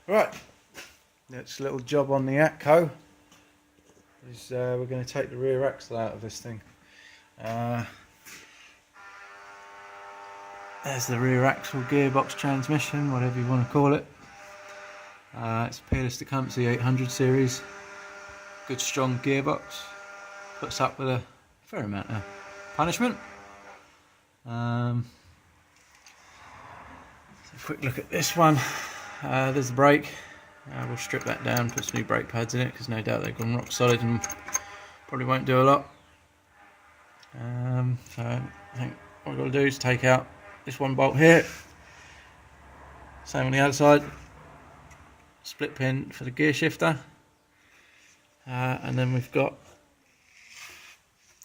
Right, next little job on the ATCO is we're going to take the rear axle out of this thing. There's the rear axle, gearbox, transmission, whatever you want to call it. It's a pt3 800 series, good strong gearbox, puts up with a fair amount of punishment. A quick look at this one. There's the brake. We'll strip that down, put some new brake pads in it because no doubt they've gone rock solid and probably won't do a lot. So I think what we've got to do is take out this one bolt here, same on the other side, split pin for the gear shifter, and then we've got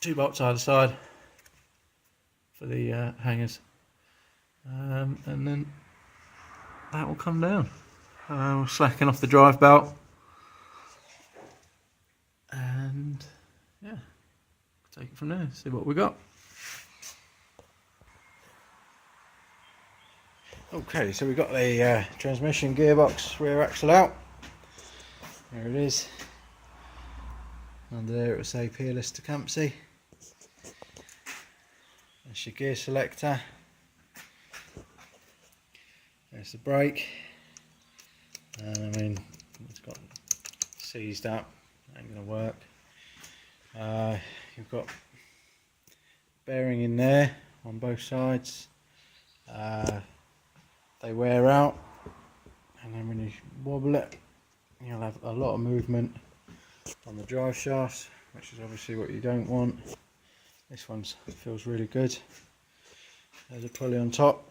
2 bolts either side for the hangers, and then that will come down. We'll slacken off the drive belt, and yeah, take it from there, see what we got. Okay, so we've got the transmission, gearbox, rear axle out. There it is. Under there it will say Peerless Tecumseh. That's your gear selector. There's the brake. And I mean, it's got seized up, ain't gonna work. You've got bearing in there on both sides. They wear out, and then when you wobble it, you'll have a lot of movement on the drive shafts, which is obviously what you don't want. This one feels really good. There's a pulley on top.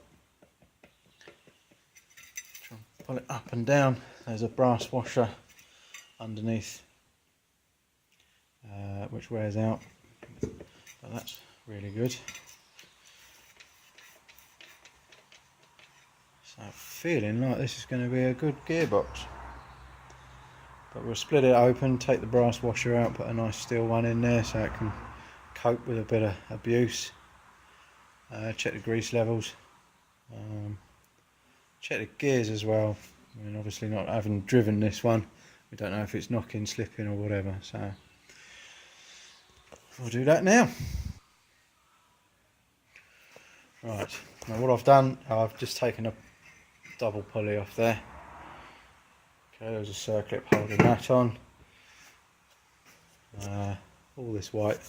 Try and pull it up and down. There's a brass washer underneath, which wears out, but that's really good. So I'm feeling like this is going to be a good gearbox. But we'll split it open, take the brass washer out, put a nice steel one in there so it can cope with a bit of abuse. Check the grease levels. Check the gears as well. I mean, obviously not having driven this one, we don't know if it's knocking, slipping or whatever. So we'll do that now. Right, now what I've done, I've just taken a double pulley off there. Okay, there's a circlip holding that on. All this white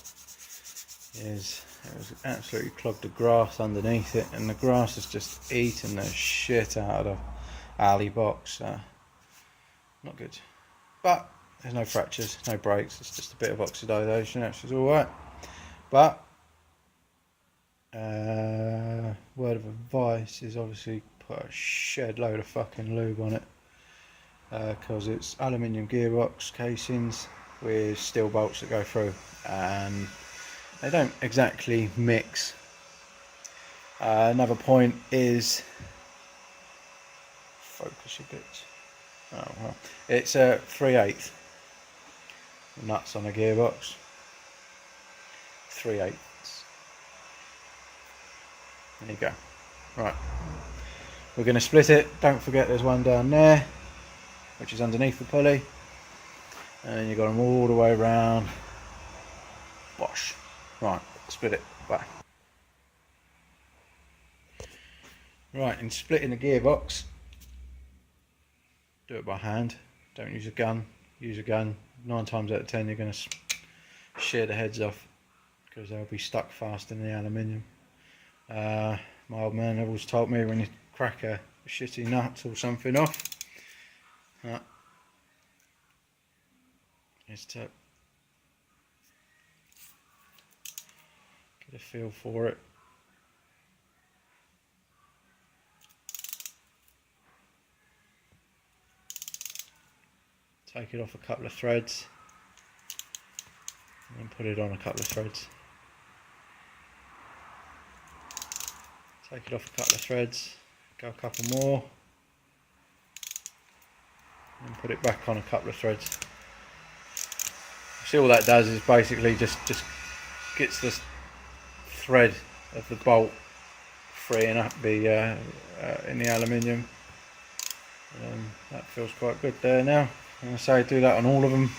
is, it was absolutely clogged of grass underneath it, and the grass has just eaten the shit out of the alley box. Not good. But there's no fractures, no breaks, it's just a bit of oxidisation, which is alright. But word of advice is obviously put a shed load of fucking lube on it, because it's aluminium gearbox casings with steel bolts that go through, and they don't exactly mix. Another point is, focus a bit. Oh well, it's a 3/8 nuts on a gearbox. 3/8. There you go. Right, we're going to split it. Don't forget there's one down there, which is underneath the pulley, and you've got them all the way around. Bosh. Right, split it. Bye. Right, in splitting the gearbox, do it by hand. Don't use a gun. Use a gun. 9 times out of 10 you're going to shear the heads off, because they'll be stuck fast in the aluminium. My old man always told me, when you crack a shitty nut or something off, is to get a feel for it. Take it off a couple of threads and put it on a couple of threads. Take it off a couple of threads, go a couple more, and put it back on a couple of threads. See, all that does is basically just gets this thread of the bolt freeing up the in the aluminium, and that feels quite good there now. And I say do that on all of them,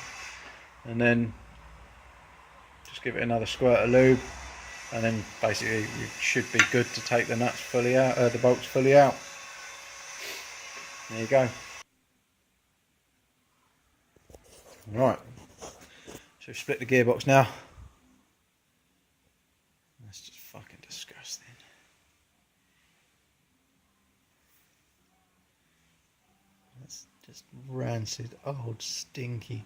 and then just give it another squirt of lube, and then basically you should be good to take the nuts fully out, the bolts fully out. There you go. Right, so split the gearbox now. That's just fucking disgusting. That's just rancid, old, stinky,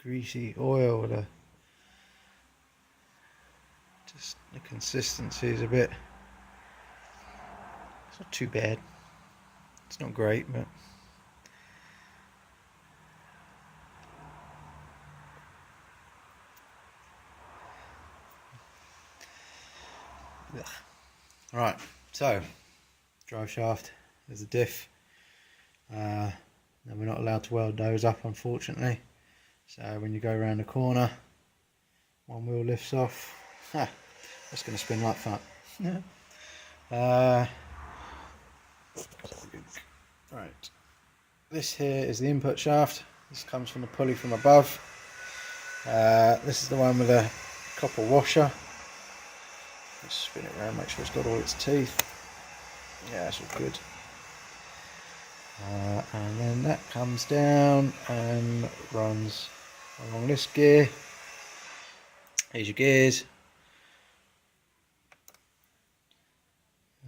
greasy oil. Just the consistency is a bit. It's not too bad. It's not great, but. Ugh. Right, so drive shaft, there's a diff. Then we're not allowed to weld those up, unfortunately. So when you go around the corner, one wheel lifts off. That's going to spin like fuck. Right, this here is the input shaft. This comes from the pulley from above. This is the one with a copper washer. Let's spin it around, make sure it's got all its teeth. Yeah, it's all good. And then that comes down and runs along this gear. Here's your gears.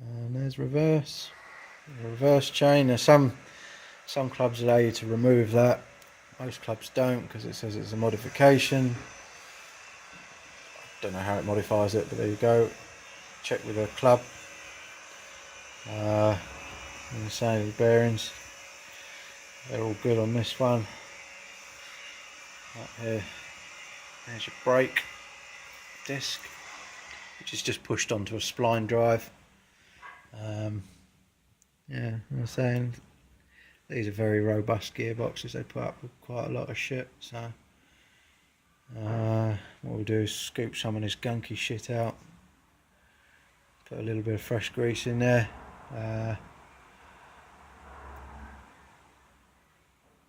And there's reverse. There's a reverse chain. There's some clubs allow you to remove that. Most clubs don't, because it says it's a modification. I don't know how it modifies it, but there you go. Check with a club. And the same with the bearings. They're all good on this one. Right here. There's your brake disc, which is just pushed onto a spline drive. Yeah, I'm saying these are very robust gearboxes. They put up with quite a lot of shit. So what we'll do is scoop some of this gunky shit out. Put a little bit of fresh grease in there.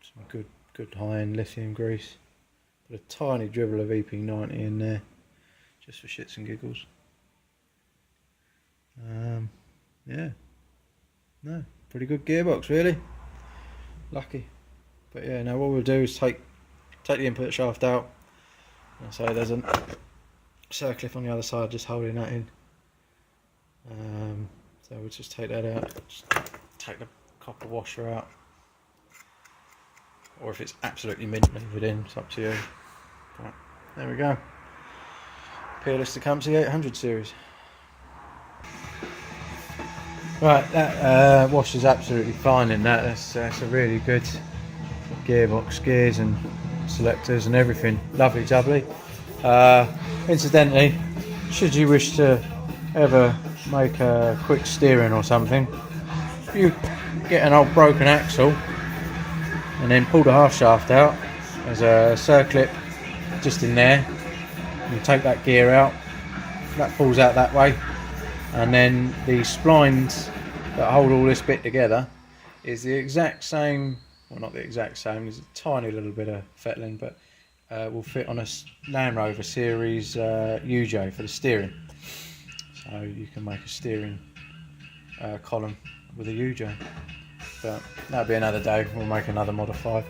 Some good high-end lithium grease. Put a tiny dribble of EP90 in there, just for shits and giggles. Yeah, no, pretty good gearbox, really. Lucky. But yeah, now what we'll do is take the input shaft out. And so there's a circlip on the other side, just holding that in. So we'll just take that out. Just take the copper washer out. Or if it's absolutely mint, leave it in. It's up to you. Right, there we go. Peerless Tecumseh 800 series. Right, that wash is absolutely fine in that. That's a really good gearbox, gears and selectors and everything. Lovely jubbly. Incidentally, should you wish to ever make a quick steering or something, you get an old broken axle and then pull the half shaft out. There's a circlip just in there. You take that gear out, that falls out that way, and then the splines that hold all this bit together is the exact same, well, not the exact same, there's a tiny little bit of fettling, but will fit on a Land Rover series UJ for the steering. So you can make a steering column with a UJ. But that'll be another day. We'll make another modified.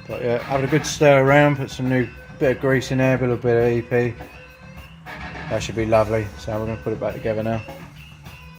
But yeah, have a good stir around. Put some new bit of grease in there, a little bit of EP. That should be lovely. So we're going to put it back together now.